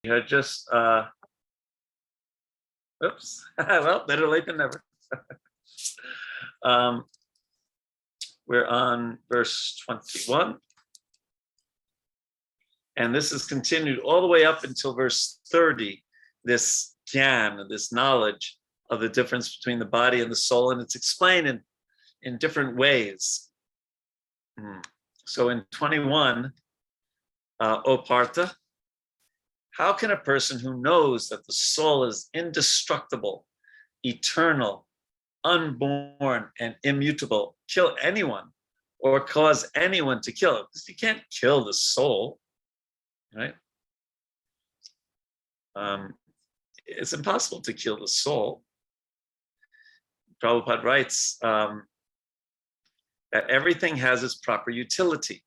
had just, oops, well, better late than never. We're on verse 21. And this is continued all the way up until verse 30, this gyan, this knowledge of the difference between the body and the soul, and it's explained in different ways. So in 21, O Partha, how can a person who knows that the soul is indestructible, eternal, unborn, and immutable kill anyone or cause anyone to kill it? Because you can't kill the soul, right? It's impossible to kill the soul. Prabhupada writes that everything has its proper utility.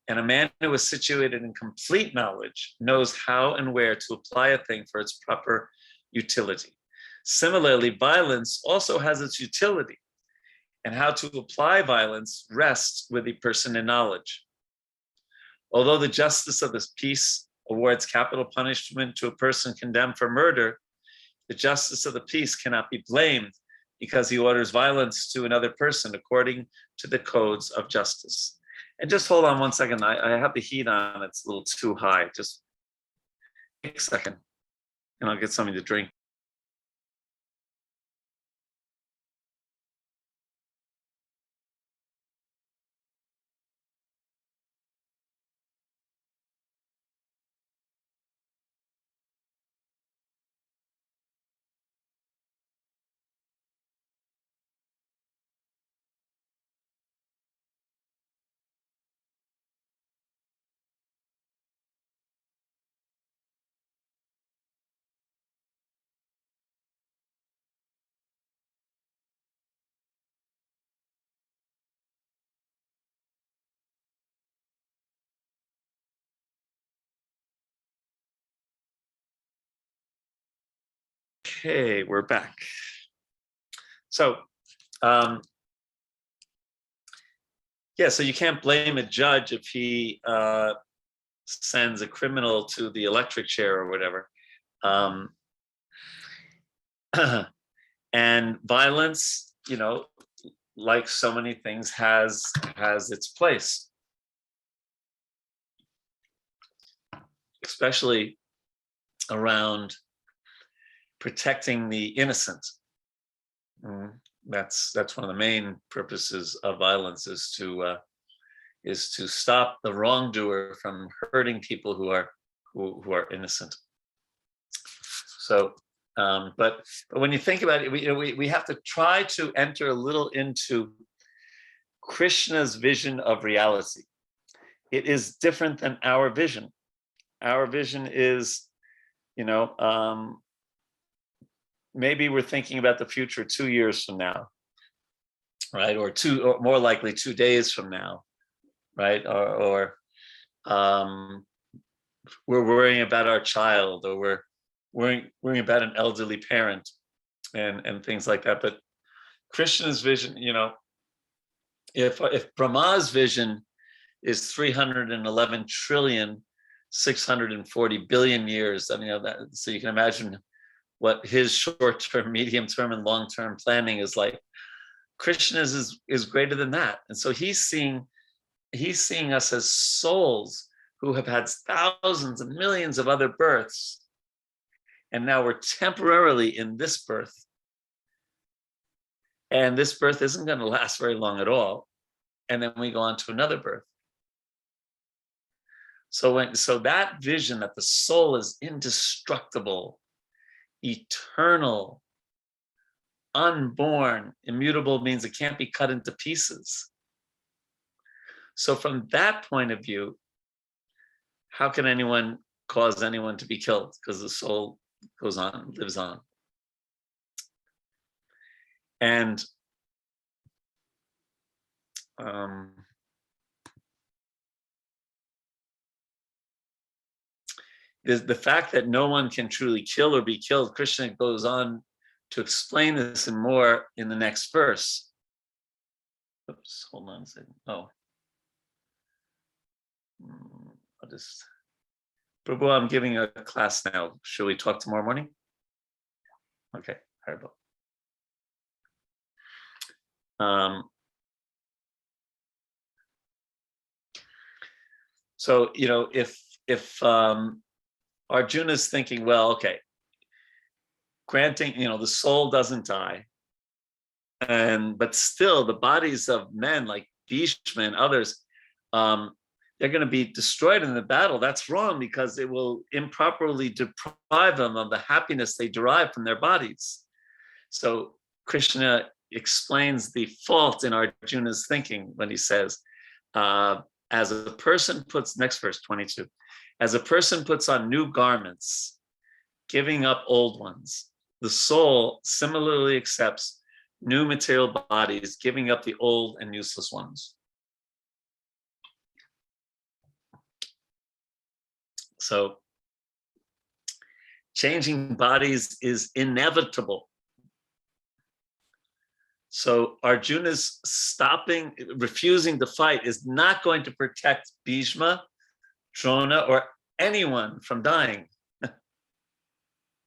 And a man who is situated in complete knowledge knows how and where to apply a thing for its proper utility. Similarly, violence also has its utility, and how to apply violence rests with the person in knowledge. Although the justice of this peace awards capital punishment to a person condemned for murder, the justice of the peace cannot be blamed because he orders violence to another person according to the codes of justice. And just hold on one second. I have the heat on. It's a little too high. Just take a second and I'll get something to drink. Okay, we're back. So, so you can't blame a judge if he sends a criminal to the electric chair or whatever. And violence, like so many things, has its place, especially around protecting the innocent. That's one of the main purposes of violence, is to stop the wrongdoer from hurting people who are innocent. So, but when you think about it, we have to try to enter a little into Krishna's vision of reality. It is different than our vision. Our vision is, maybe we're thinking about the future 2 years from now, right? Or more likely 2 days from now, right? Or we're worrying about our child, or we're worrying about an elderly parent, and things like that. But Krishna's vision, if Brahma's vision is 311 trillion 640 billion years, so you can imagine what his short-term, medium-term, and long-term planning is like. Krishna's is greater than that. And so he's seeing us as souls who have had thousands and millions of other births. And now we're temporarily in this birth. And this birth isn't going to last very long at all. And then we go on to another birth. So that vision that the soul is indestructible, eternal, unborn, immutable, means it can't be cut into pieces. So from that point of view, how can anyone cause anyone to be killed? Because the soul goes on, lives on. And the fact that no one can truly kill or be killed, Krishna goes on to explain this and more in the next verse. Oops, hold on a second. Oh. I'll just Prabhu, I'm giving a class now. Should we talk tomorrow morning? Okay, Haribo. So, you know, if Arjuna is thinking, well, okay, granting, you know, the soul doesn't die, but still the bodies of men like Bhishma and others, they're going to be destroyed in the battle. That's wrong, because it will improperly deprive them of the happiness they derive from their bodies. So Krishna explains the fault in Arjuna's thinking when he says, as a person puts, next verse 22, as a person puts on new garments, giving up old ones, the soul similarly accepts new material bodies, giving up the old and useless ones. So changing bodies is inevitable. So Arjuna's refusing to fight is not going to protect Bhishma, Drona, or anyone from dying,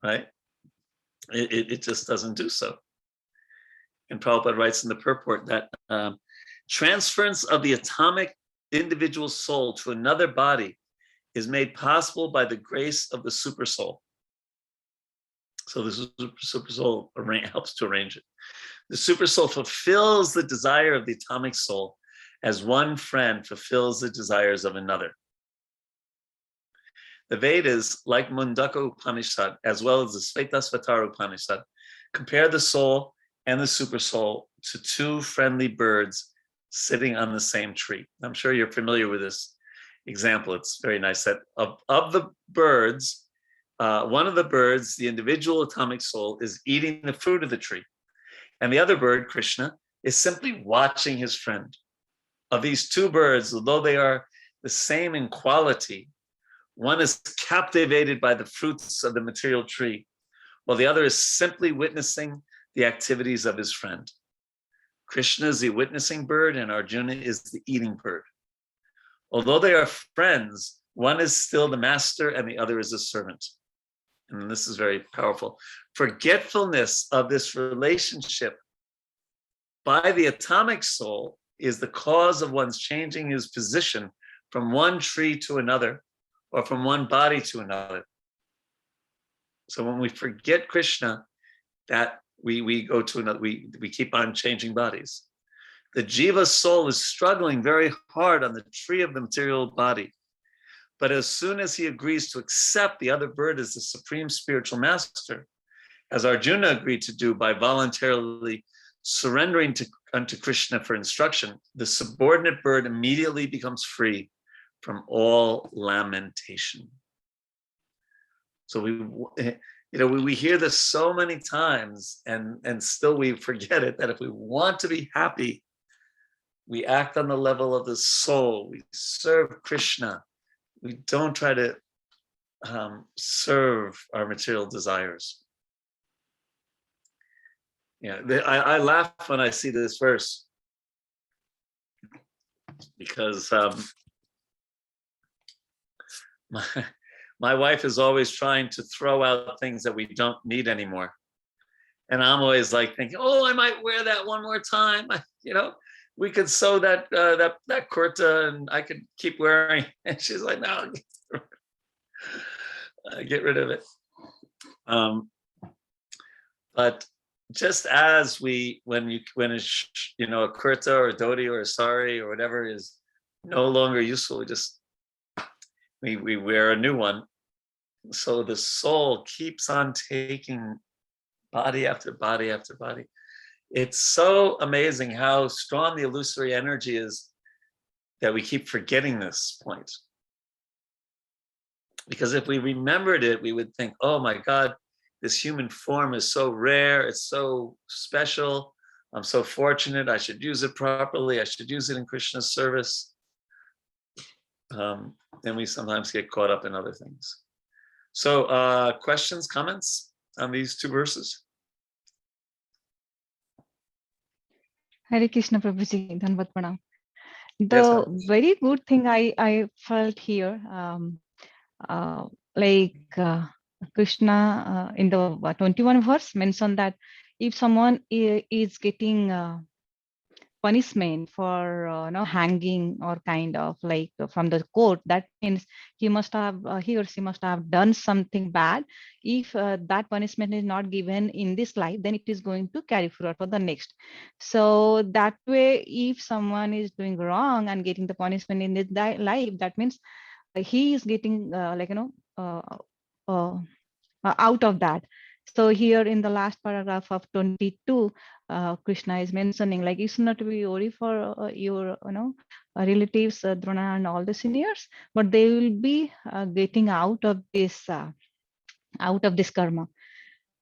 right? It just doesn't do so. And Prabhupada writes in the purport that transference of the atomic individual soul to another body is made possible by the grace of the super soul. So the super soul helps to arrange it. The super soul fulfills the desire of the atomic soul as one friend fulfills the desires of another. The Vedas, like Mundaka Upanishad, as well as the Svetasvatara Upanishad, compare the soul and the super soul to two friendly birds sitting on the same tree. I'm sure you're familiar with this example. It's very nice that of the birds, one of the birds, the individual atomic soul, is eating the fruit of the tree. And the other bird, Krishna, is simply watching his friend. Of these two birds, although they are the same in quality, one is captivated by the fruits of the material tree, while the other is simply witnessing the activities of his friend. Krishna is the witnessing bird and Arjuna is the eating bird. Although they are friends, one is still the master and the other is a servant. And this is very powerful. Forgetfulness of this relationship by the atomic soul is the cause of one's changing his position from one tree to another, or from one body to another. So when we forget Krishna, that we go to another, we keep on changing bodies. The jiva soul is struggling very hard on the tree of the material body. But as soon as he agrees to accept the other bird as the supreme spiritual master, as Arjuna agreed to do by voluntarily surrendering unto Krishna for instruction, the subordinate bird immediately becomes free from all lamentation. So we hear this so many times, and still we forget it, that if we want to be happy, we act on the level of the soul. We serve Krishna. We don't try to serve our material desires. Yeah, I laugh when I see this verse because my wife is always trying to throw out things that we don't need anymore. And I'm always like thinking, oh, I might wear that one more time. We could sew that kurta and I could keep wearing. And she's like, no, get rid of it. But just as when a kurta or a dhoti or a sari or whatever is no longer useful, we wear a new one. So the soul keeps on taking body after body after body. It's so amazing how strong the illusory energy is that we keep forgetting this point. Because if we remembered it, we would think, oh my God, this human form is so rare, it's so special. I'm so fortunate, I should use it properly, I should use it in Krishna's service. Then we sometimes get caught up in other things. So questions, comments on these two verses? Hare Krishna Prabhuji, Dhanvat Pranam. The very good thing I felt here, like Krishna in the 21 verse mentioned that if someone is getting punishment for hanging or kind of like from the court, that means he or she must have done something bad. If that punishment is not given in this life, then it is going to carry forward for the next. So that way, if someone is doing wrong and getting the punishment in this life, that means he is getting uh, out of that. So here in the last paragraph of 22, Krishna is mentioning like you should not be worried for your relatives, Drona and all the seniors, but they will be getting out of this karma.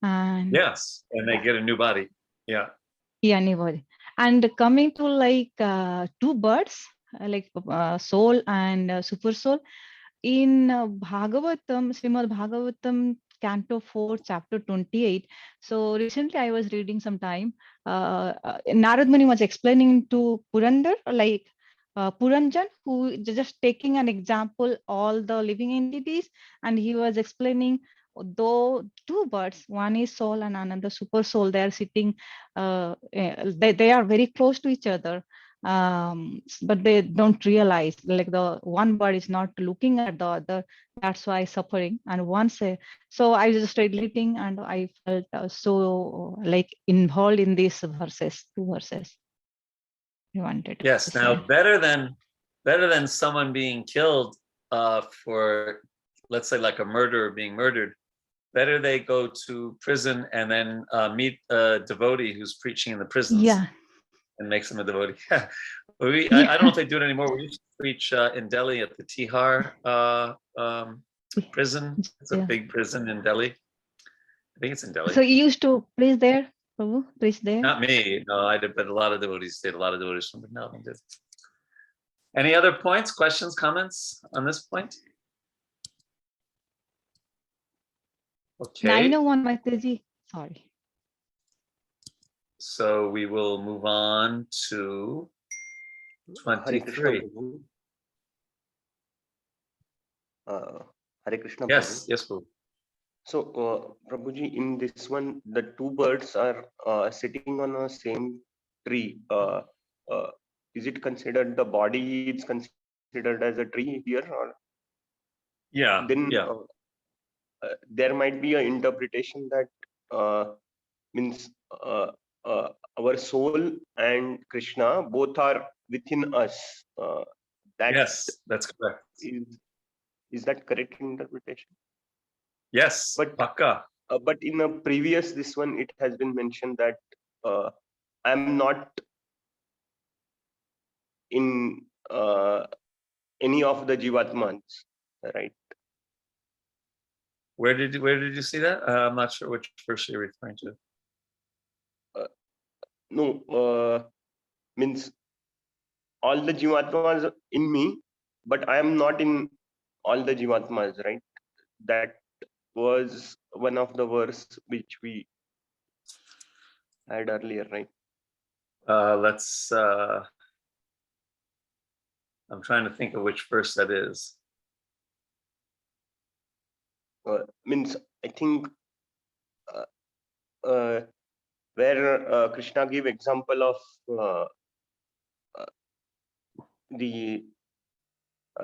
And Yes, and they get a new body. Yeah. yeah, anybody. And coming to like two birds, like soul and super soul. In Bhagavatam, Srimad Bhagavatam, Canto 4, Chapter 28. So recently I was reading some time. Narad Muni was explaining to Purandar, like Puranjan, who just taking an example, all the living entities, and he was explaining though two birds, one is soul and another super soul, they are sitting, they are very close to each other, but they don't realize, like the one bird is not looking at the other, that's why suffering. And once so I was just relating and I felt so like involved in these verses, two verses I wanted to Yes. Now, say. better than someone being killed for, let's say, like a murderer being murdered. Better they go to prison and then meet a devotee who's preaching in the prisons. Yeah. And makes them a devotee. I don't know if they do it anymore. We used to preach in Delhi at the Tihar prison. It's a big prison in Delhi. I think it's in Delhi. So you used to preach there, Prabhu? Preach there? Not me. No, I did, but a lot of devotees did. A lot of devotees from Vrindavan did. Any other points, questions, comments on this point? Okay. 901 Mataji. Sorry. So we will move on to 23. Hare Krishna. Yes, Prabhu. yes, Prabhu. So, Prabhuji, in this one, the two birds are sitting on a same tree. Is it considered the body is considered as a tree here, or Yeah. then yeah. There might be an interpretation that means our soul and Krishna both are within us. Yes, that's correct. Is that correct interpretation? Yes, Pakka. But in a previous this one, it has been mentioned that I'm not in any of the jivatmas, right? Where did you see that? I'm not sure which verse you're referring to. No, means all the jivatmas in me, but I am not in all the jivatmas, right? That was one of the verse which we had earlier, right? Let's. I'm trying to think of which verse that is. Means I think where Krishna gave example of the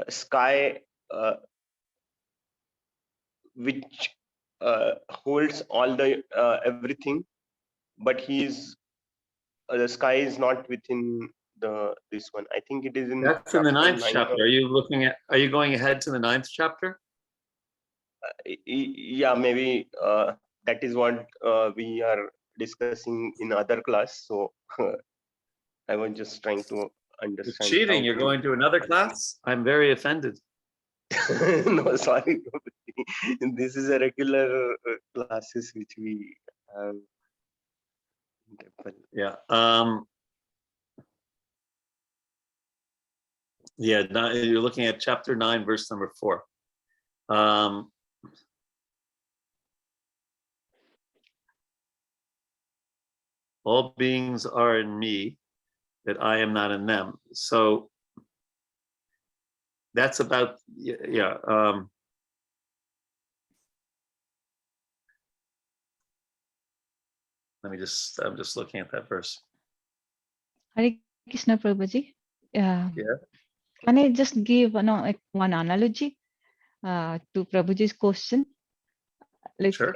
sky which holds all the everything, but the sky is not within this one. I think it is in. That's in the 9th chapter. Are you going ahead to the 9th chapter? Yeah, maybe that is what we are discussing in other class. So I was just trying to understand. You're cheating. You're going to another class? I'm very offended. No, sorry. This is a regular classes which we have. Yeah. Yeah, you're looking at chapter 9, verse number 4. All beings are in me, that I am not in them. So that's about, yeah. I'm just looking at that verse. Hare Krishna Prabhuji. Yeah. Can I just give one analogy to Prabhuji's question? Sure.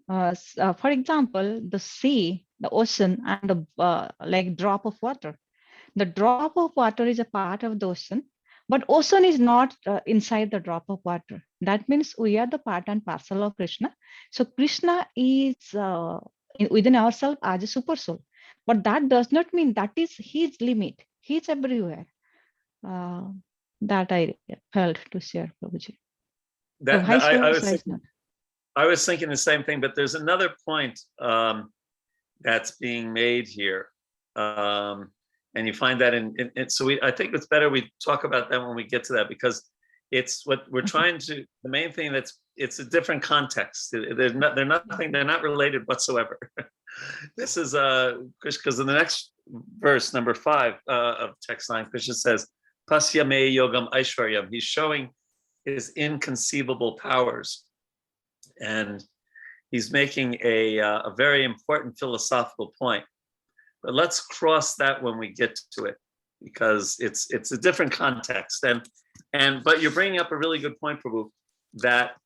For example, the sea, the ocean, and the drop of water. The drop of water is a part of the ocean, but ocean is not inside the drop of water. That means we are the part and parcel of Krishna. So Krishna is within ourselves as a super soul, but that does not mean that is his limit. He's everywhere. That I felt to share, Prabhuji. So I was thinking the same thing, but there's another point that's being made here. And you find that I think it's better we talk about that when we get to that, because it's what we're trying to, the main thing it's a different context. They're not related whatsoever. This is because in the next verse, number 5 of text 9, Krishna says, Pasya me yogam aishwaryam. He's showing his inconceivable powers. And he's making a very important philosophical point. But let's cross that when we get to it, because it's a different context. But you're bringing up a really good point, Prabhu, that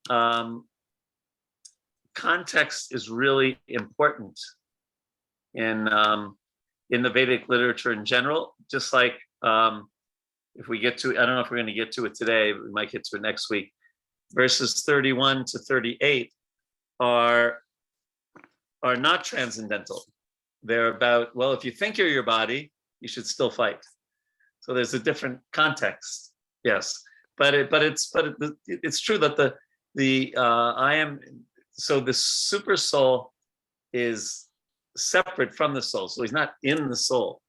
context is really important in the Vedic literature in general. Just like if we get to, I don't know if we're going to get to it today, we might get to it next week. Verses 31 to 38 are not transcendental. They're about, well, if you think you're your body, you should still fight. So there's a different context, yes. But it's true that the super soul is separate from the soul. So he's not in the soul.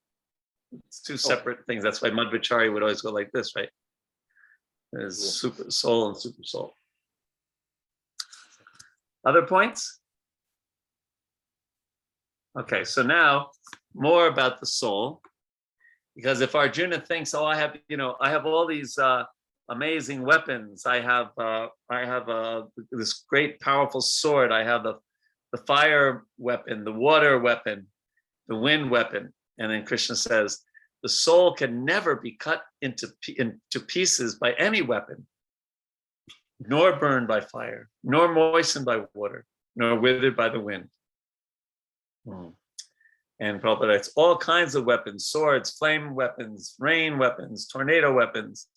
It's two separate things. That's why Madhvacharya would always go like this, right? There's super soul and super soul. Other points? Okay, so now more about the soul, because if Arjuna thinks, oh, I have all these amazing weapons. I have this great powerful sword. I have the fire weapon, the water weapon, the wind weapon. And then Krishna says, the soul can never be cut into pieces by any weapon, nor burned by fire, nor moistened by water, nor withered by the wind. And Prabhupada writes, all kinds of weapons, swords, flame weapons, rain weapons, tornado weapons,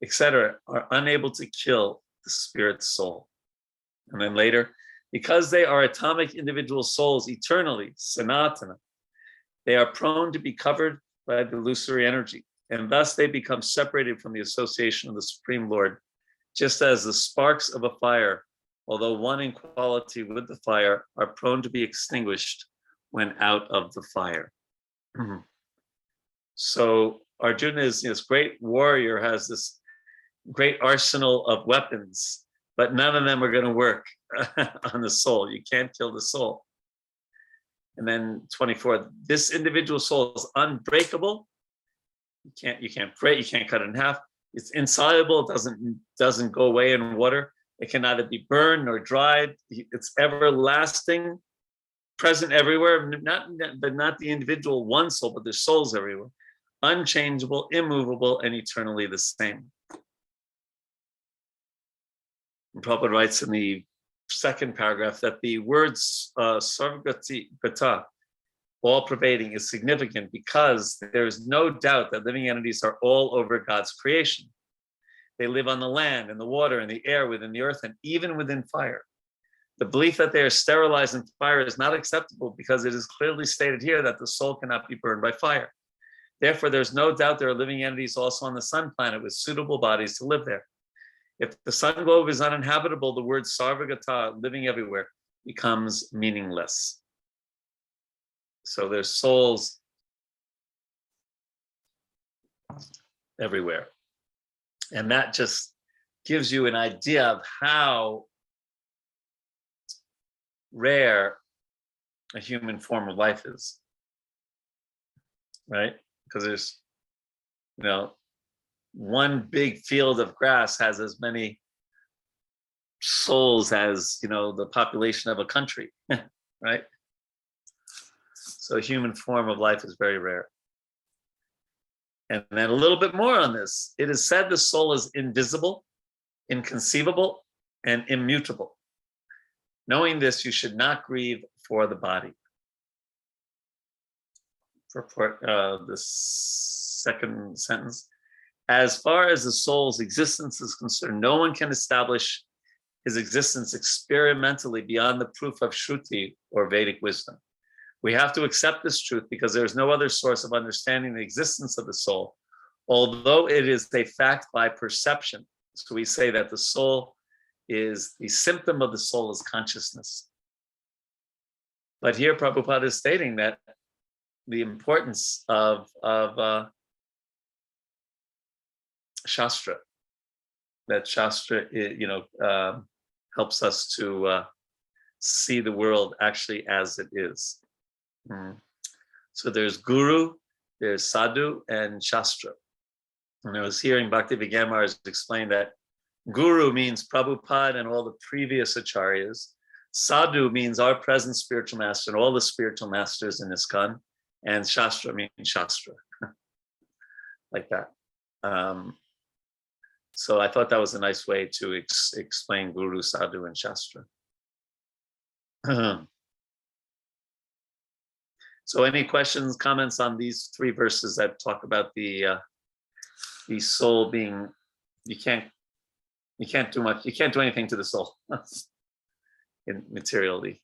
etc., are unable to kill the spirit's soul. And then later, because they are atomic individual souls eternally, sanatana, they are prone to be covered by the illusory energy, and thus they become separated from the association of the Supreme Lord, just as the sparks of a fire, although one in quality with the fire, are prone to be extinguished when out of the fire. So Arjuna is this great warrior, has this great arsenal of weapons, but none of them are going to work on the soul. You can't kill the soul. And then 24, this individual soul is unbreakable. You can't break, you can't cut it in half. It's insoluble, it doesn't go away in water. It can neither be burned nor dried. It's everlasting, present everywhere, but not the individual one soul, but there's souls everywhere. Unchangeable, immovable, and eternally the same. And Prabhupada writes in the second paragraph that the words sarvagati gata, all pervading, is significant because there is no doubt that living entities are all over God's creation. They live on the land, in the water, in the air, within the earth, and even within fire. The belief that they are sterilized in fire is not acceptable because it is clearly stated here that the soul cannot be burned by fire. Therefore, there's no doubt there are living entities also on the sun planet with suitable bodies to live there. If the sun globe is uninhabitable, the word sarvagata, living everywhere, becomes meaningless. So there's souls everywhere. And that just gives you an idea of how rare a human form of life is, right? Because there's, one big field of grass has as many souls as, the population of a country, right? So human form of life is very rare. And then a little bit more on this. It is said the soul is invisible, inconceivable, and immutable. Knowing this, you should not grieve for the body. Purport, the second sentence. As far as the soul's existence is concerned, no one can establish his existence experimentally beyond the proof of Shruti or Vedic wisdom. We have to accept this truth because there is no other source of understanding the existence of the soul, although it is a fact by perception. So we say that the soul is, the symptom of the soul is consciousness. But here Prabhupada is stating that the importance of Shastra, that Shastra, helps us to see the world actually as it is. So there's Guru, there's Sadhu, and Shastra. And I was hearing Bhakti Vigyan Maharaj explain that Guru means Prabhupada and all the previous acharyas. Sadhu means our present spiritual master and all the spiritual masters in ISKCON. And Shastra means Shastra, like that. So I thought that was a nice way to explain Guru, Sadhu, and Shastra. So any questions, comments on these three verses that talk about the soul being, you can't do much, you can't do anything to the soul in materially.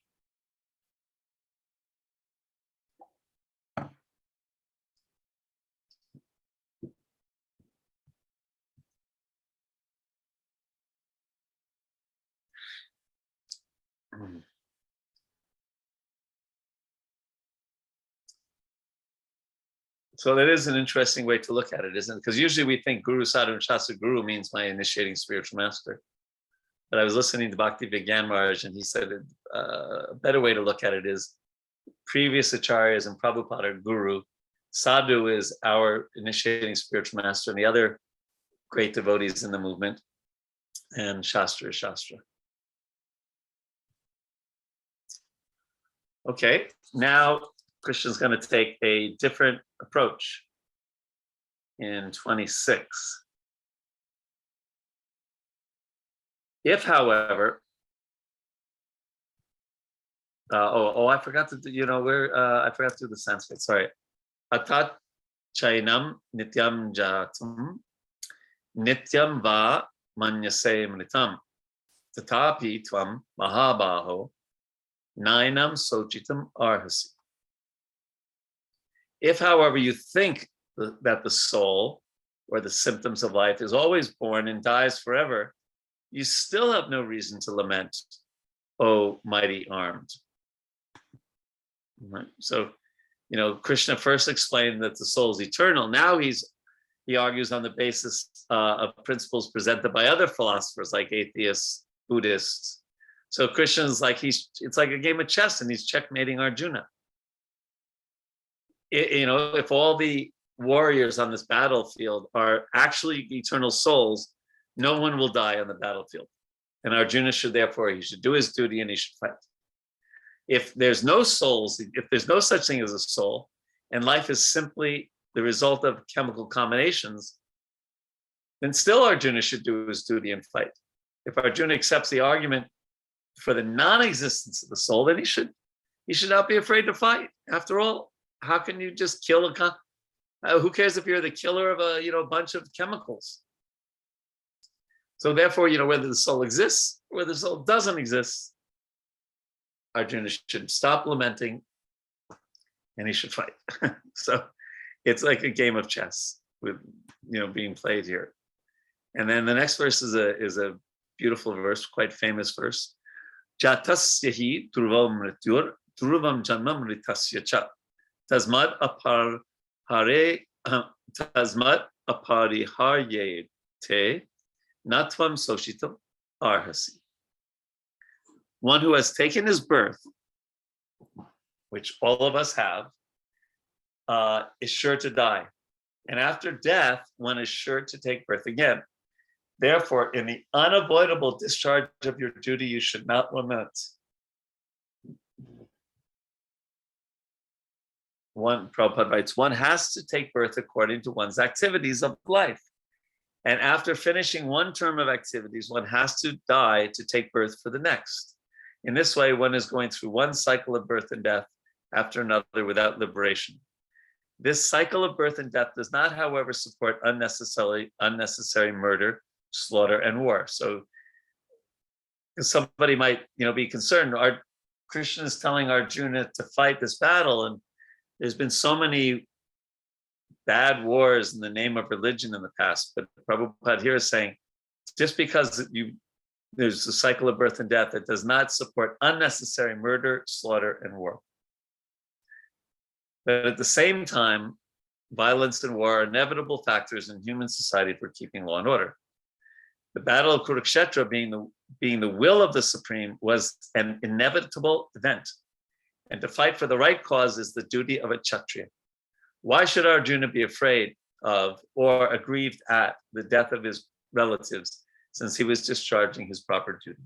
So that is an interesting way to look at it, isn't it? Because usually we think Guru, Sadhu, and Shastra. Guru means my initiating spiritual master. But I was listening to Bhakti Vigyan Maharaj, and he said a better way to look at it is previous acharyas and Prabhupada are Guru. Sadhu is our initiating spiritual master, and the other great devotees in the movement. And Shastra is Shastra. Okay, now Krishna's going to take a different approach in 26. If, however, I forgot to do, I forgot to do the Sanskrit, sorry. Atat chainam nityam jatam nityam va manyase mritam tatapi tvam mahabaho nainam sochitam arhasi. If, however, you think that the soul or the symptoms of life is always born and dies forever, you still have no reason to lament, O mighty armed. Right. So, Krishna first explained that the soul is eternal. Now he argues on the basis of principles presented by other philosophers like atheists, Buddhists. So Krishna's like, it's like a game of chess and he's checkmating Arjuna. If all the warriors on this battlefield are actually eternal souls, no one will die on the battlefield. And Arjuna should he should do his duty and he should fight. If there's no souls, if there's no such thing as a soul, and life is simply the result of chemical combinations, then still Arjuna should do his duty and fight. If Arjuna accepts the argument for the non-existence of the soul, then he should not be afraid to fight. After all, how can you just kill who cares if you're the killer of a bunch of chemicals? So therefore, whether the soul exists or whether the soul doesn't exist, Arjuna should stop lamenting and he should fight. So it's like a game of chess with being played here. And then the next verse is a beautiful verse, quite famous verse. Jatasyahi dhruvam mrityur dhruvam janma mritasya cha tasmad apariharyete natvam soshitam arhasi. One who has taken his birth, which all of us have, is sure to die. And after death, one is sure to take birth again. Therefore, in the unavoidable discharge of your duty, you should not lament. Prabhupada writes, one has to take birth according to one's activities of life. And after finishing one term of activities, one has to die to take birth for the next. In this way, one is going through one cycle of birth and death after another without liberation. This cycle of birth and death does not, however, support unnecessary murder, slaughter, and war. So somebody might, be concerned. Krishna is telling Arjuna to fight this battle, and there's been so many bad wars in the name of religion in the past. But Prabhupada here is saying, just because there's a cycle of birth and death, it does not support unnecessary murder, slaughter, and war. But at the same time, violence and war are inevitable factors in human society for keeping law and order. The battle of Kurukshetra, being the will of the Supreme, was an inevitable event. And to fight for the right cause is the duty of a Kshatriya. Why should Arjuna be afraid of or aggrieved at the death of his relatives, since he was discharging his proper duty?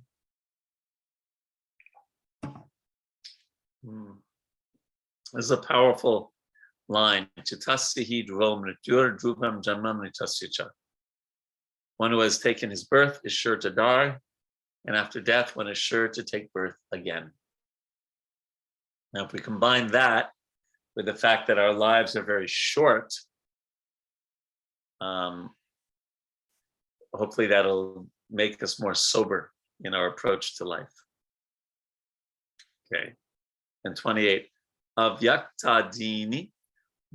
This is a powerful line. Chitasya dhruvam mrityur dhruvam janmam nitasya cha. One who has taken his birth is sure to die, and after death, one is sure to take birth again. Now, if we combine that with the fact that our lives are very short, hopefully that'll make us more sober in our approach to life. Okay, and 28. Avyaktadini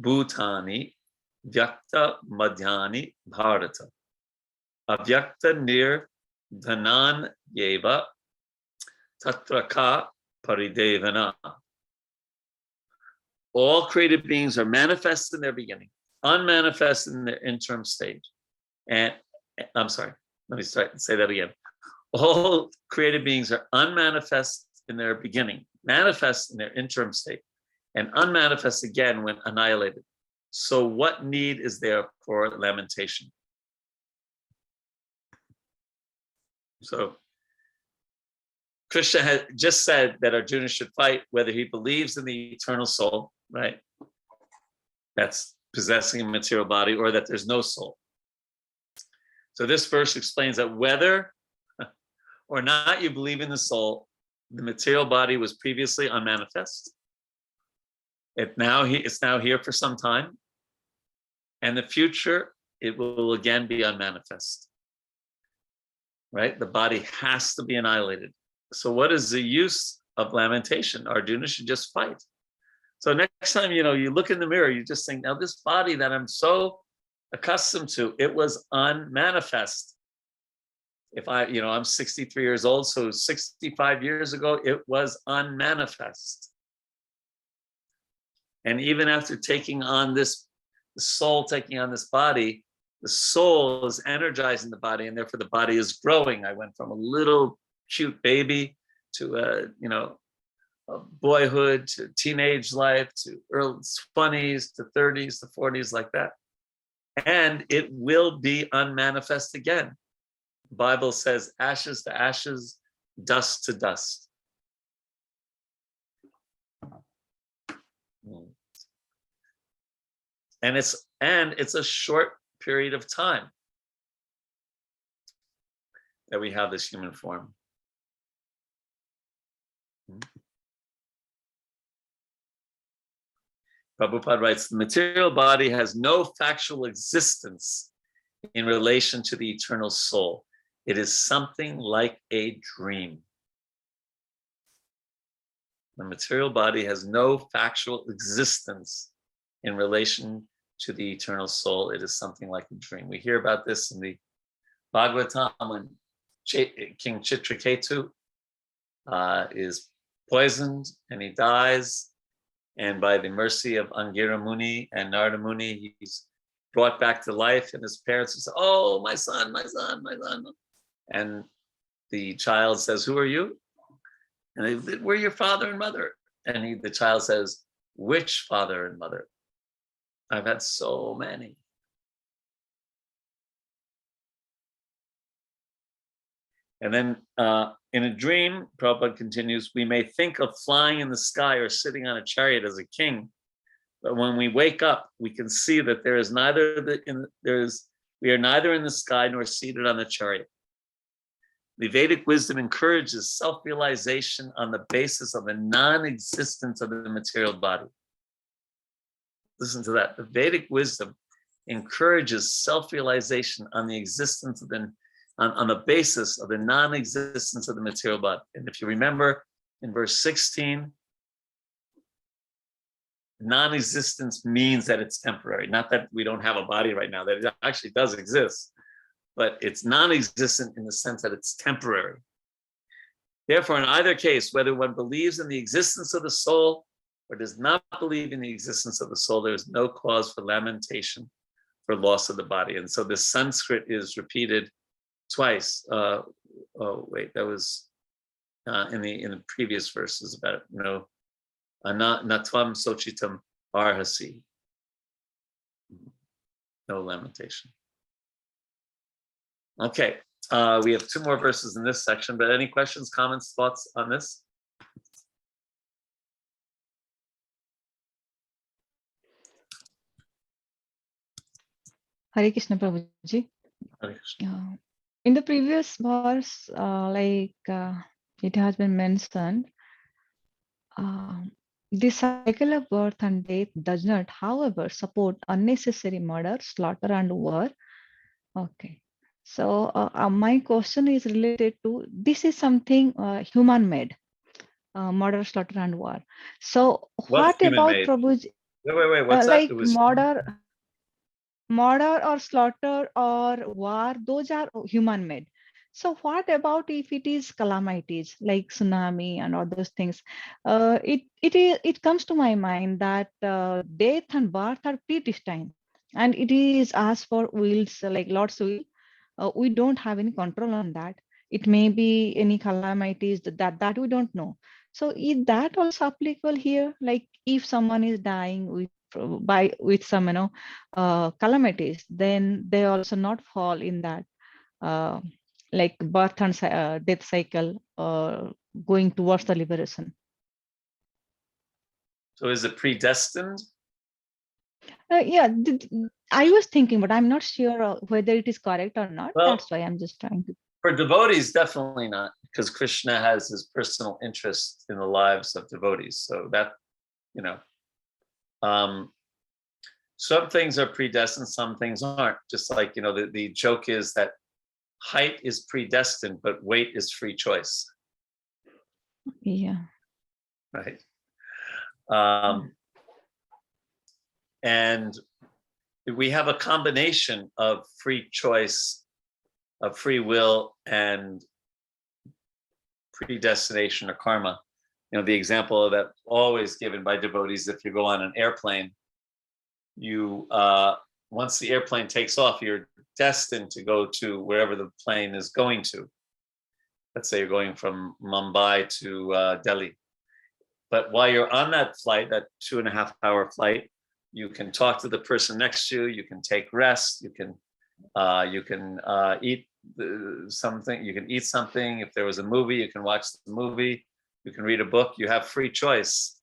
bhutani vyakta madhyani bharata. Avyakta nir dhanan yeva tatraka paridevana. All created beings are manifest in their beginning, unmanifest in their interim stage. And I'm sorry, let me say that again. All created beings are unmanifest in their beginning, manifest in their interim state, and unmanifest again when annihilated. So what need is there for lamentation? So Krishna had just said that Arjuna should fight whether he believes in the eternal soul, right? That's possessing a material body, or that there's no soul. So this verse explains that whether or not you believe in the soul, the material body was previously unmanifest. It's now here for some time. And the future, it will again be unmanifest. Right? The body has to be annihilated. So what is the use of lamentation? Arjuna should just fight. So next time, you look in the mirror, you just think, now this body that I'm so accustomed to, it was unmanifest. If I'm 63 years old, so 65 years ago, it was unmanifest. And even after taking on this, the soul taking on this body, the soul is energizing the body, and therefore the body is growing. I went from a little cute baby to a boyhood, to teenage life, to early 20s, to 30s, to 40s, like that. And it will be unmanifest again. The Bible says ashes to ashes, dust to dust. And it's a short period of time that we have this human form. Prabhupada writes, the material body has no factual existence in relation to the eternal soul. It is something like a dream. The material body has no factual existence in relation to the eternal soul. It is something like a dream. We hear about this in the Bhagavatam when King Chitraketu is poisoned and he dies. And by the mercy of Angira Muni and Narada Muni, he's brought back to life, and his parents say, oh, my son, my son, my son. And the child says, who are you? And they, we're your father and mother. And the child says, which father and mother? I've had so many. And then in a dream, Prabhupada continues, we may think of flying in the sky or sitting on a chariot as a king, But when we wake up, we can see that there is we are neither in the sky nor seated on the chariot. The Vedic wisdom encourages self-realization on the basis of the non-existence of the material body. Listen to that. The Vedic wisdom encourages self-realization on the existence of on the basis of the non-existence of the material body. And if you remember in verse 16, non-existence means that it's temporary, not that we don't have a body right now, that it actually does exist, but it's non-existent in the sense that it's temporary. Therefore, in either case, whether one believes in the existence of the soul or does not believe in the existence of the soul, there is no cause for lamentation for loss of the body. And so this Sanskrit is repeated twice. That was in the previous verses about, natvam sochitam arhasi. No lamentation. Okay, we have 2 more verses in this section, but any questions, comments, thoughts on this? Hare Krishna Prabhuji. Hare Krishna. In the previous verse, it has been mentioned, the cycle of birth and death does not, however, support unnecessary murder, slaughter, and war. Okay. So my question is related to, this is something human-made, murder, slaughter, and war. So what about Prabhuji? Wait, what's like that? Murder or slaughter or war, those are human-made. So what about if it is calamities like tsunami and all those things? It comes to my mind that death and birth are predestined, and it is asked for wills, like Lord's will. We don't have any control on that. It may be any calamities that we don't know. So is that also applicable here? Like if someone is dying with some calamities, then they also not fall in that like birth and death cycle going towards the liberation. So is it predestined? Yeah, I was thinking, but I'm not sure whether it is correct or not. Well, that's why I'm just trying to. For devotees, definitely not, because Krishna has his personal interest in the lives of devotees. So that, some things are predestined, some things aren't. Just like, the joke is that height is predestined, but weight is free choice. Yeah. Right. And we have a combination of free choice, of free will, and predestination or karma. The example of that always given by devotees, if you go on an airplane, you once the airplane takes off, you're destined to go to wherever the plane is going to. Let's say you're going from Mumbai to Delhi. But while you're on that flight, that 2.5-hour flight, you can talk to the person next to you, you can take rest, you can eat something, you can eat something. If there was a movie, you can watch the movie, you can read a book. You have free choice,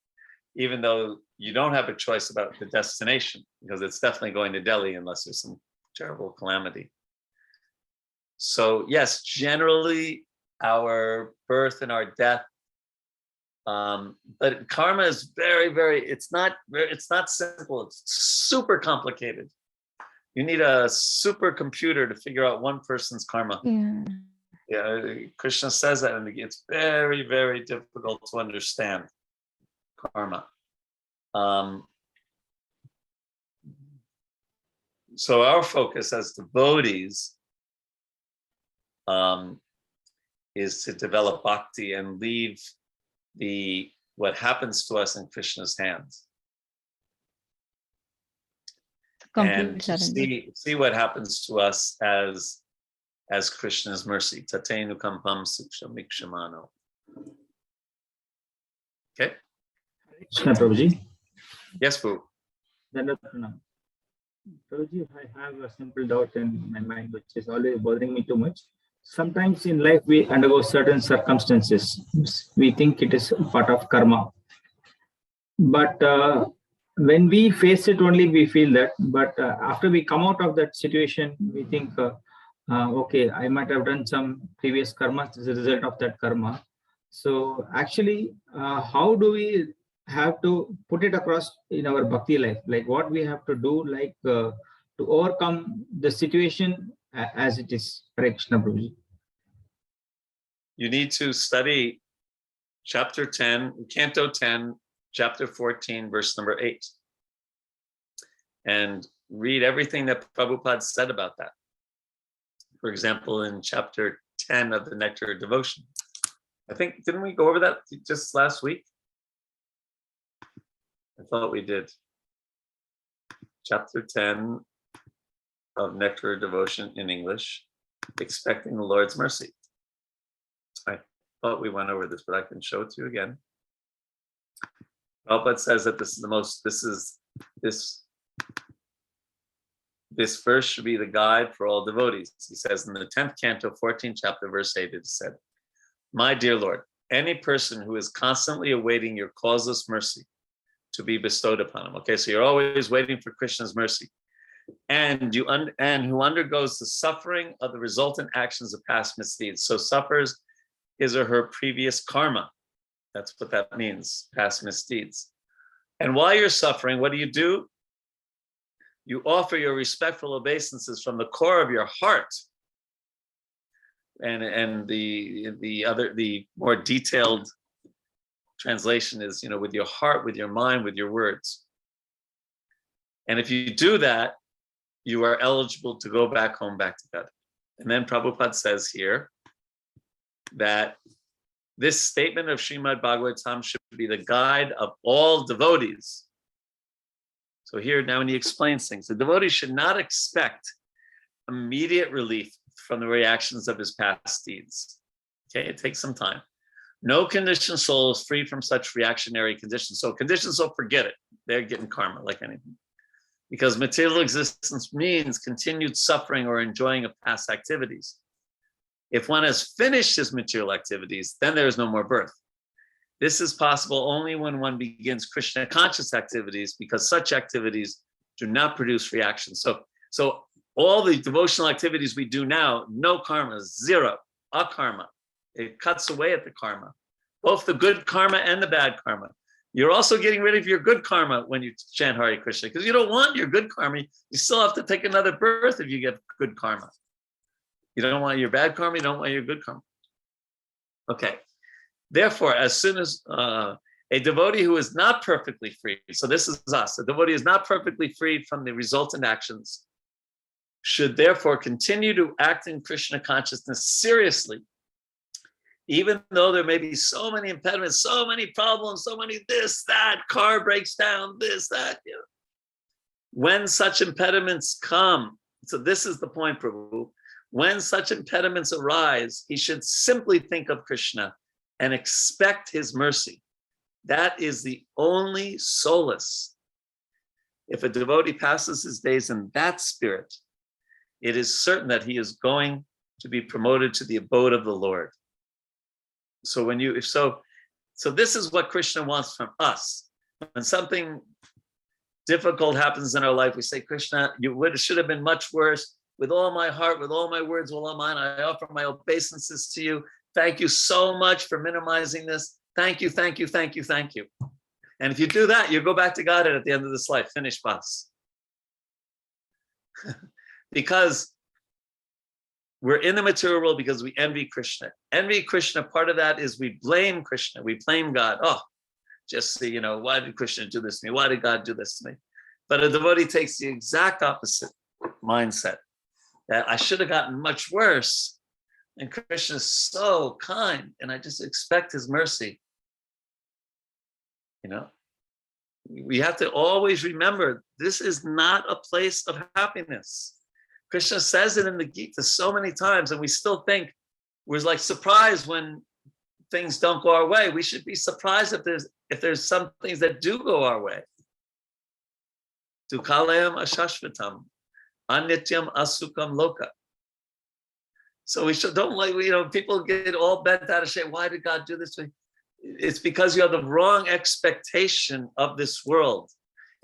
even though you don't have a choice about the destination, because it's definitely going to Delhi unless there's some terrible calamity. So yes, generally our birth and our death, but karma is very, it's not simple, it's super complicated. You need a supercomputer to figure out one person's karma. Yeah, Krishna says that, and it's very, very difficult to understand karma. So our focus as devotees is to develop bhakti and leave what happens to us in Krishna's hands. And to see what happens to us as Krishna's mercy. Tatenu kampam sukshamikshamano. Okay. Krishna Prabhuji. Yes, Boo. Prabhuji, I have a simple doubt in my mind, which is always bothering me too much. Sometimes in life we undergo certain circumstances. We think it is part of karma. But when we face it only, we feel that. But after we come out of that situation, we think, okay, I might have done some previous karma as a result of that karma. So actually, how do we have to put it across in our bhakti life? Like what we have to do, like to overcome the situation as it is. Hare Krishna, Prabhuji. You need to study chapter 10, canto 10, chapter 14, verse number 8. And read everything that Prabhupada said about that. For example, in chapter 10 of the Nectar of Devotion. I think, didn't we go over that just last week? I thought we did. Chapter 10 of Nectar of Devotion in English, expecting the Lord's mercy. I thought we went over this, but I can show it to you again. Prabhupada says that this verse should be the guide for all devotees. He says in the 10th canto, 14th chapter, verse 8, it said, "My dear Lord, any person who is constantly awaiting your causeless mercy to be bestowed upon him." Okay, so you're always waiting for Krishna's mercy. And who undergoes the suffering of the resultant actions of past misdeeds. So suffers his or her previous karma. That's what that means, past misdeeds. And while you're suffering, what do? You offer your respectful obeisances from the core of your heart. And the more detailed translation is, with your heart, with your mind, with your words. And if you do that, you are eligible to go back home, back to God. And then Prabhupada says here that this statement of Srimad Bhagavatam should be the guide of all devotees. So here now when he explains things, the devotee should not expect immediate relief from the reactions of his past deeds. Okay, it takes some time. No conditioned soul is free from such reactionary conditions. So conditioned soul, forget it. They're getting karma like anything. Because material existence means continued suffering or enjoying of past activities. If one has finished his material activities, then there is no more birth. This is possible only when one begins Krishna conscious activities, because such activities do not produce reactions. So all the devotional activities we do now, no karma, zero, akarma. It cuts away at the karma, both the good karma and the bad karma. You're also getting rid of your good karma when you chant Hare Krishna, because you don't want your good karma. You still have to take another birth if you get good karma. You don't want your bad karma, you don't want your good karma. Okay. Therefore, as soon as a devotee who is not perfectly free, so this is us, a devotee is not perfectly freed from the resultant actions, should therefore continue to act in Krishna consciousness seriously, even though there may be so many impediments, so many problems, so many this, that, car breaks down, this, that. When such impediments come, so this is the point, Prabhu, when such impediments arise, he should simply think of Krishna and expect his mercy. That is the only solace. If a devotee passes his days in that spirit, it is certain that he is going to be promoted to the abode of the Lord. So so this is what Krishna wants from us. When something difficult happens in our life, we say, Krishna, it should have been much worse. With all my heart, with all my words, with all mine, I offer my obeisances to you. Thank you so much for minimizing this. Thank you, thank you, thank you, thank you. And if you do that, you go back to Godhead at the end of this life, finish bus. Because we're in the material world because we envy Krishna. Envy Krishna, part of that is we blame Krishna. We blame God. Oh, just see, why did Krishna do this to me? Why did God do this to me? But a devotee takes the exact opposite mindset, that I should have gotten much worse. And Krishna is so kind, and I just expect his mercy. We have to always remember, this is not a place of happiness. Krishna says it in the Gita so many times, and we still think we're like surprised when things don't go our way. We should be surprised if there's some things that do go our way. Dukhalayam ashashvatam, anityam asukam loka. So we don't people get all bent out of shape. Why did God do this to me? It's because you have the wrong expectation of this world.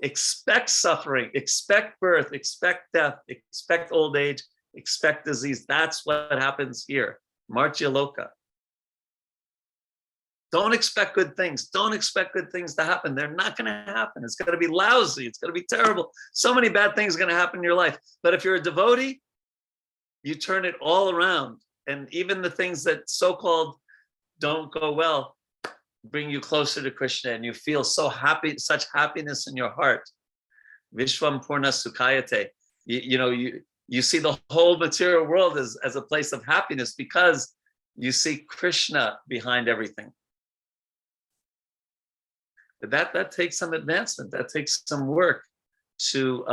Expect suffering, expect birth, expect death, expect old age, expect disease. That's what happens here. Martya Loka. Don't expect good things. Don't expect good things to happen. They're not going to happen. It's going to be lousy. It's going to be terrible. So many bad things are going to happen in your life. But if you're a devotee, you turn it all around. And even the things that so-called don't go well bring you closer to Krishna, and you feel so happy, such happiness in your heart. Vishwam Purna Sukhayate. You see the whole material world as a place of happiness because you see Krishna behind everything. But that takes some advancement. That takes some work to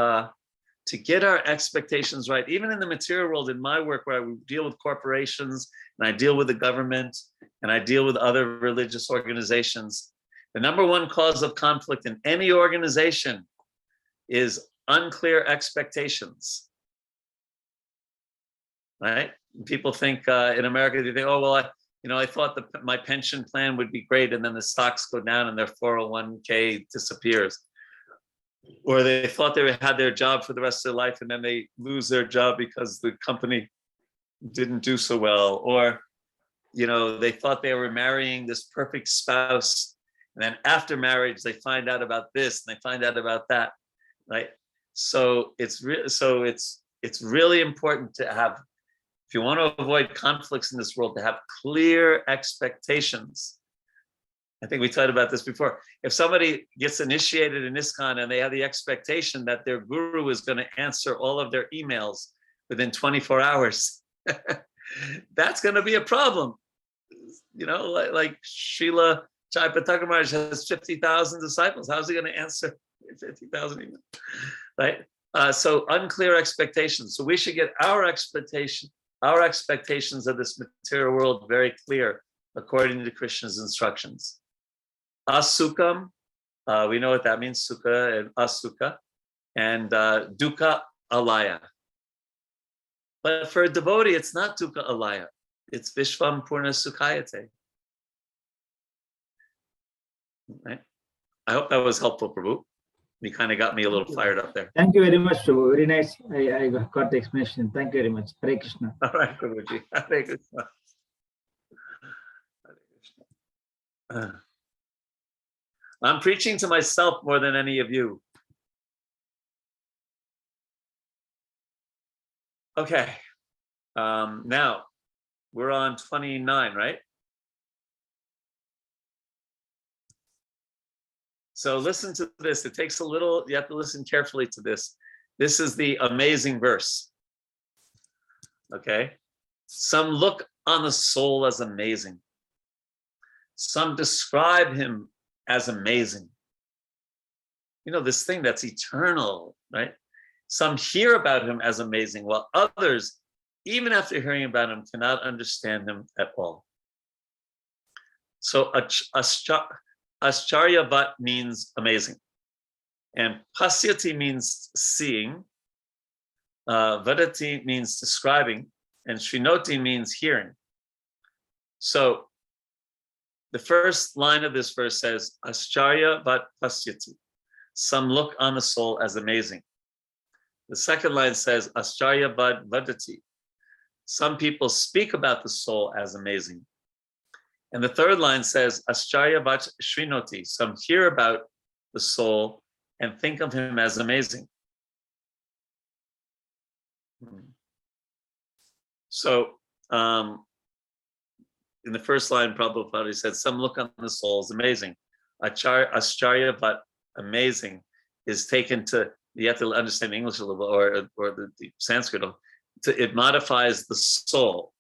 get our expectations right. Even in the material world, in my work, where I deal with corporations and I deal with the government and I deal with other religious organizations, the number one cause of conflict in any organization is unclear expectations. Right? People think in America, they think, oh, well, I thought my pension plan would be great, and then the stocks go down and their 401k disappears. Or they thought they had their job for the rest of their life, and then they lose their job because the company didn't do so well. Or, they thought they were marrying this perfect spouse, and then after marriage, they find out about this and they find out about that, right? So it's really important to have, if you want to avoid conflicts in this world, to have clear expectations. I think we talked about this before. If somebody gets initiated in ISKCON and they have the expectation that their guru is going to answer all of their emails within 24 hours, that's going to be a problem. Like Srila Chaitanya Maharaj has 50,000 disciples. How's he going to answer 50,000 emails? Right? So unclear expectations. So we should get our expectations of this material world very clear according to Krishna's instructions. Asukam, we know what that means, sukha and asukha, and dukkha alaya. But for a devotee, it's not dukkha alaya. It's Vishwam Purna Sukhayate. Right? I hope that was helpful, Prabhu. You kind of got me a little fired up there. Thank you very much, Prabhu. Very nice. I got the explanation. Thank you very much. Hare Krishna. All right, Prabhuji. Hare Krishna. Hare Krishna. I'm preaching to myself more than any of you. Okay. Now, we're on 29, right? So listen to this. It takes a little, you have to listen carefully to this. This is the amazing verse. Okay. Some look on the soul as amazing. Some describe him as amazing. This thing that's eternal, right? Some hear about him as amazing, while others, even after hearing about him, cannot understand him at all. So Ascharyavat means amazing. And pasyati means seeing. Vadati means describing. And shrinoti means hearing. So the first line of this verse says, Ascharyavat pasyati. Some look on the soul as amazing. The second line says, Ascharyavat vadati. Some people speak about the soul as amazing. And the third line says, Ascharyavat shrinoti. Some hear about the soul and think of him as amazing. So, in the first line, Prabhupada said, some look on the soul as amazing. Ascharyavat, amazing, is taken to, you have to understand the English a little bit, or the Sanskrit. It modifies the soul,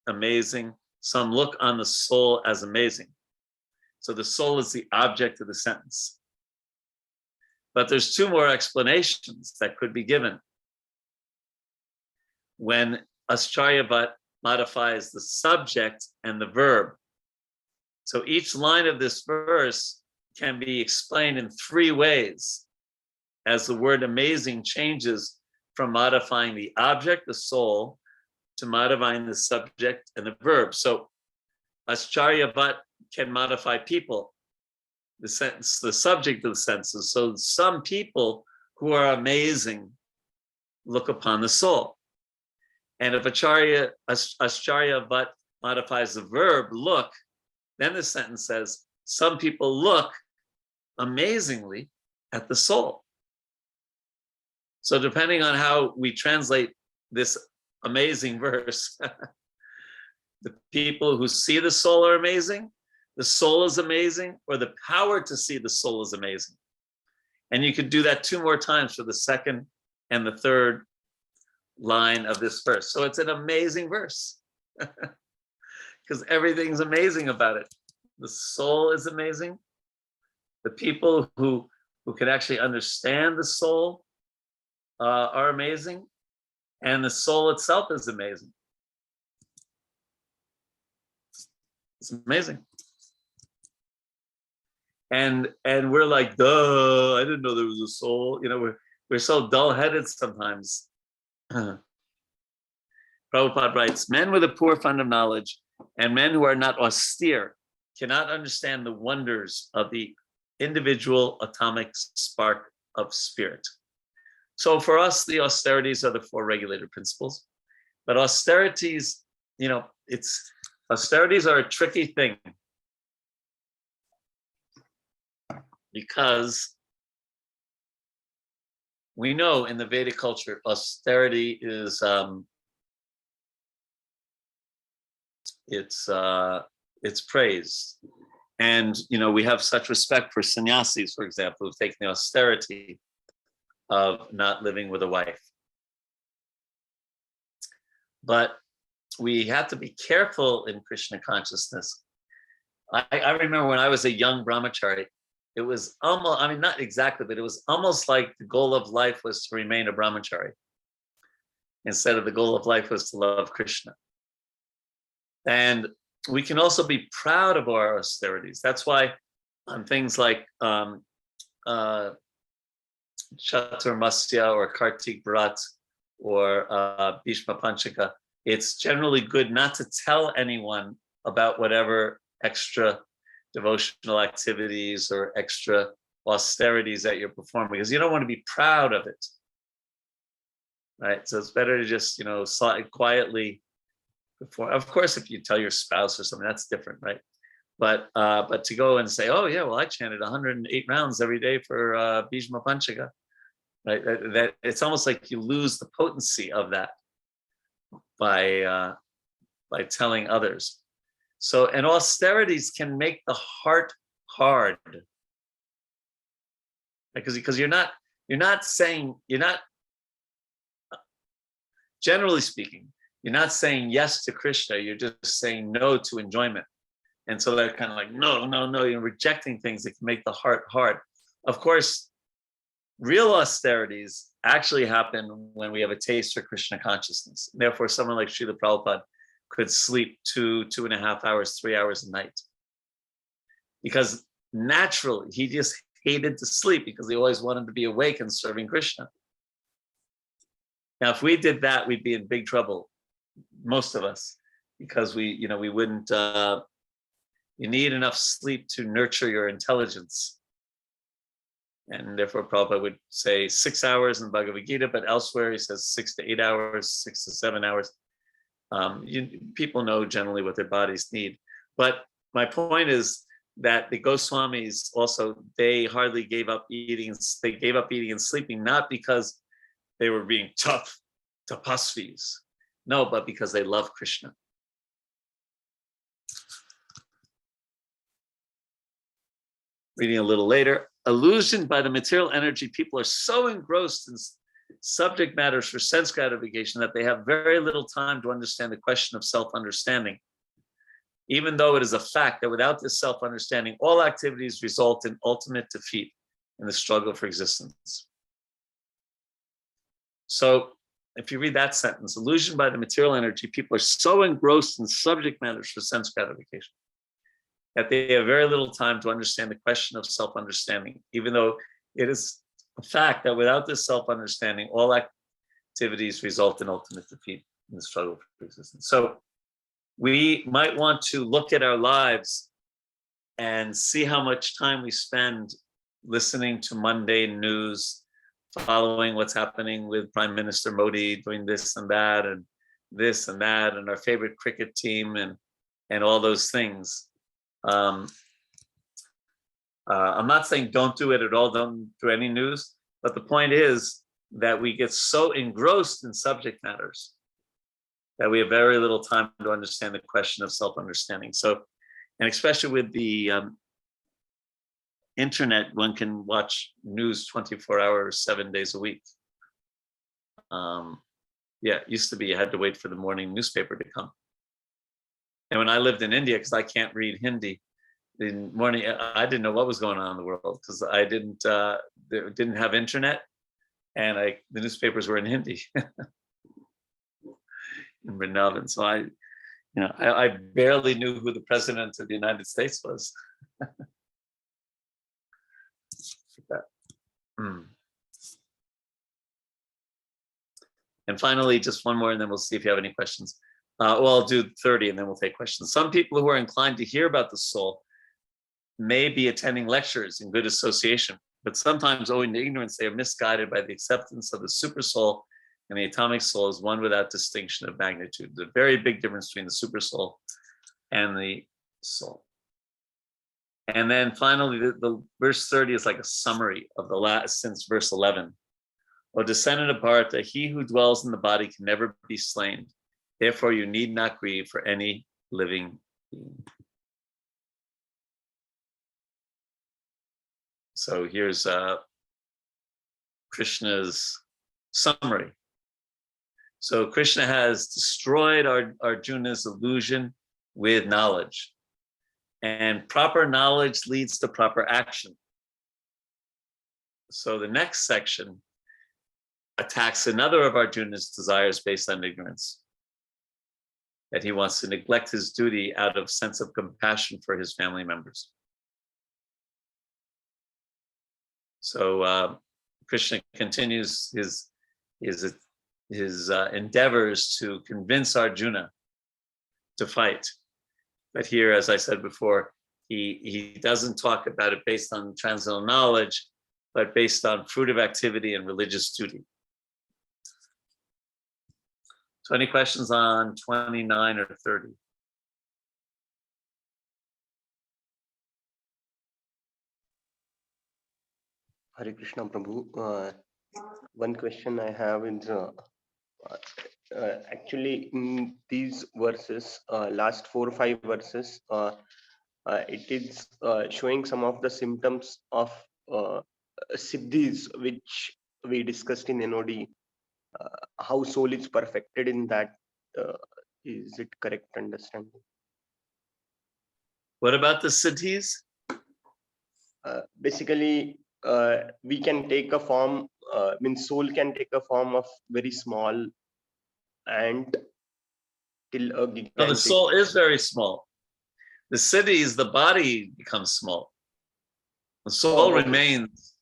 amazing. Some look on the soul as amazing. So the soul is the object of the sentence. But there's two more explanations that could be given when Ascharyavat modifies the subject and the verb. So each line of this verse can be explained in three ways, as the word amazing changes from modifying the object, the soul, to modifying the subject and the verb. So Ascharyavat can modify people. the sense, the subject of the senses. So some people who are amazing look upon the soul. And if Acharya Bhatt modifies the verb look, then the sentence says, some people look amazingly at the soul. So depending on how we translate this amazing verse, the people who see the soul are amazing, the soul is amazing, or the power to see the soul is amazing. And you could do that 2 more times for the second and the third line of this verse. So it's an amazing verse because everything's amazing about it. The soul is amazing. The people who can actually understand the soul are amazing, and the soul itself is amazing. It's amazing. And we're like, duh, I didn't know there was a soul. You know, we're so dull-headed sometimes. Prabhupada writes, men with a poor fund of knowledge and men who are not austere cannot understand the wonders of the individual atomic spark of spirit. So for us, the austerities are the 4 regulated principles. But austerities, you know, austerities are a tricky thing. Because we know in the Vedic culture, austerity is it's praised. And you know, we have such respect for sannyasis, for example, who've taken the austerity of not living with a wife. But we have to be careful in Krishna consciousness. I remember when I was a young brahmachari, it was almost, I mean, not exactly, but it was almost like the goal of life was to remain a brahmachari instead of the goal of life was to love Krishna. And we can also be proud of our austerities. That's why on things like Chaturmasya or Kartik Bharat or Bhishma Panchaka, it's generally good not to tell anyone about whatever extra devotional activities or extra austerities that you're performing, because you don't want to be proud of it, right? So it's better to just, you know, quietly perform. Of course, if you tell your spouse or something, that's different, right? But to go and say, oh yeah, well, I chanted 108 rounds every day for Bhishma Panchaka, right? That it's almost like you lose the potency of that by telling others. So, and austerities can make the heart hard, because you're not generally speaking, you're not saying yes to Krishna, you're just saying no to enjoyment. And so they're kind of like, no, you're rejecting things that can make the heart hard. Of course, real austerities actually happen when we have a taste for Krishna consciousness. Therefore, someone like Srila Prabhupada could sleep 2.5 hours, 3 hours a night. Because naturally, he just hated to sleep because he always wanted to be awake and serving Krishna. Now, if we did that, we'd be in big trouble, most of us, because we wouldn't, you need enough sleep to nurture your intelligence. And therefore, Prabhupada would say 6 hours in Bhagavad Gita, but elsewhere he says 6 to 8 hours, 6 to 7 hours. People know generally what their bodies need. But my point is that the Goswamis also, they hardly gave up eating. They gave up eating and sleeping, not because they were being tough tapasvis. No, but because they love Krishna. Reading a little later, illusioned by the material energy, people are so engrossed in subject matters for sense gratification that they have very little time to understand the question of self-understanding. Even though it is a fact that without this self-understanding, all activities result in ultimate defeat in the struggle for existence. So if you read that sentence, illusioned by the material energy, people are so engrossed in subject matters for sense gratification that they have very little time to understand the question of self-understanding, even though it is a fact that without this self-understanding, all activities result in ultimate defeat in the struggle for existence. So we might want to look at our lives and see how much time we spend listening to mundane news, following what's happening with Prime Minister Modi doing this and that, and this and that, and our favorite cricket team, and all those things. I'm not saying don't do it at all, don't do any news, but the point is that we get so engrossed in subject matters that we have very little time to understand the question of self-understanding. So, and especially with the internet, one can watch news 24 hours, 7 days a week. Yeah, it used to be you had to wait for the morning newspaper to come. And when I lived in India, because I can't read Hindi, in morning I didn't know what was going on in the world because I didn't have internet, and the newspapers were in Hindi in Vrindavan. So I barely knew who the president of the United States was. And finally, just one more, and then we'll see if you have any questions. Well, I'll do 30, and then we'll take questions. Some people who are inclined to hear about the soul may be attending lectures in good association, but sometimes owing to ignorance, they are misguided by the acceptance of the super soul and the atomic soul as one without distinction of magnitude. There's a very big difference between the super soul and the soul. And then finally, the verse 30 is like a summary of the last, since verse 11. O descendant of Bharata, he who dwells in the body can never be slain. Therefore, you need not grieve for any living being. So here's Krishna's summary. So Krishna has destroyed Arjuna's illusion with knowledge. And proper knowledge leads to proper action. So the next section attacks another of Arjuna's desires based on ignorance, that he wants to neglect his duty out of sense of compassion for his family members. So Krishna continues his endeavors to convince Arjuna to fight. But here, as I said before, he doesn't talk about it based on transcendental knowledge, but based on fruitive activity and religious duty. So any questions on 29 or 30? Hare Krishna Prabhu. One question I have is actually in these verses, last 4 or 5 verses, it is showing some of the symptoms of siddhis, which we discussed in NOD. How soul is perfected in that. Is it correct understanding? What about the siddhis? Basically, we can take a form, means soul can take a form of very small ant till a gigantic. No, the soul is very small. The siddhis, the body becomes small. The soul remains.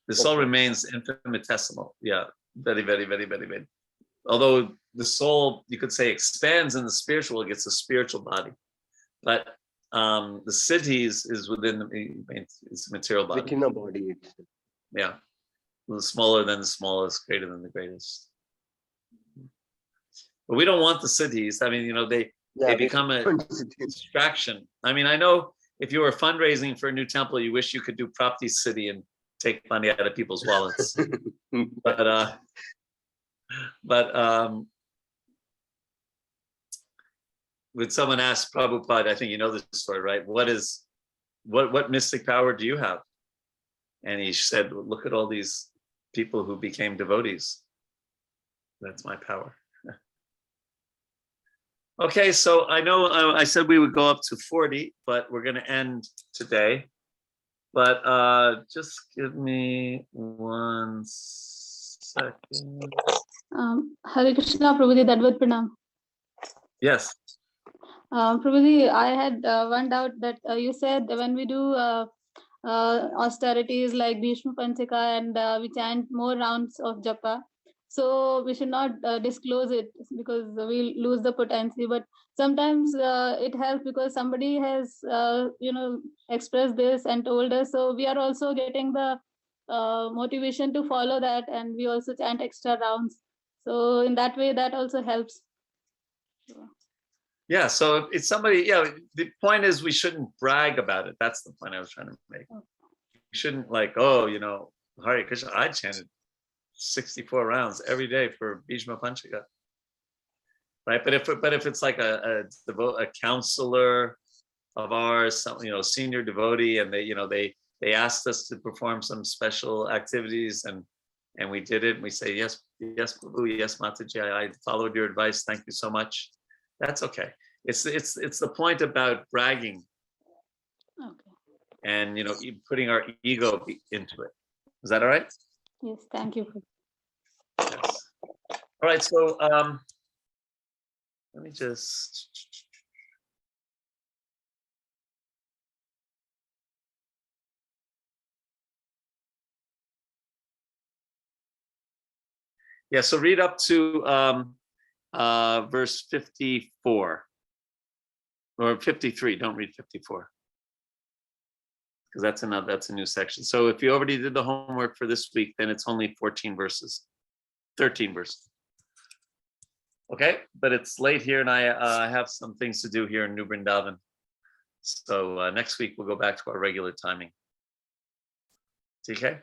The soul remains infinitesimal. Yeah, very, very, very, very, very. Although the soul, you could say, expands in the spiritual, it gets a spiritual body, but the siddhis is within it's material body. Within a body itself. Yeah, the smaller than the smallest, greater than the greatest. But we don't want the siddhis. I mean, they become a distraction. I mean, I know if you were fundraising for a new temple, you wish you could do Prapti Siddhi and take money out of people's wallets. but when someone asked Prabhupada, I think you know this story, right? What mystic power do you have? And he said, well, look at all these people who became devotees. That's my power. Okay, so I know I said we would go up to 40, but we're going to end today. But just give me 1 second. Hare Krishna, Prabhuji, Dadvat Pranam. Yes. Prabhuji, I had one doubt that you said when we do austerities like Bhishma Panchika and we chant more rounds of japa, So we should not disclose it because we lose the potency. But sometimes it helps because somebody has, expressed this and told us. So we are also getting the motivation to follow that, and we also chant extra rounds. So in that way, that also helps. Yeah, so if it's somebody, the point is we shouldn't brag about it. That's the point I was trying to make. You shouldn't Hare Krishna, I chanted 64 rounds every day for Bhishma Panchaka. Right? But if it's like a counselor of ours, some, senior devotee, and they asked us to perform some special activities and we did it, and we say, yes, Prabhu, yes, Mataji, I followed your advice. Thank you so much. That's okay. It's the point about bragging. Okay. And putting our ego into it. Is that all right? Yes, thank you. Yes. All right, so let me just so read up to verse 54 or 53. Don't read 54 because that's a new section. So if you already did the homework for this week, then it's only 13 verses. Okay, but it's late here, and I have some things to do here in New Vrindavan. So next week we'll go back to our regular timing. Okay.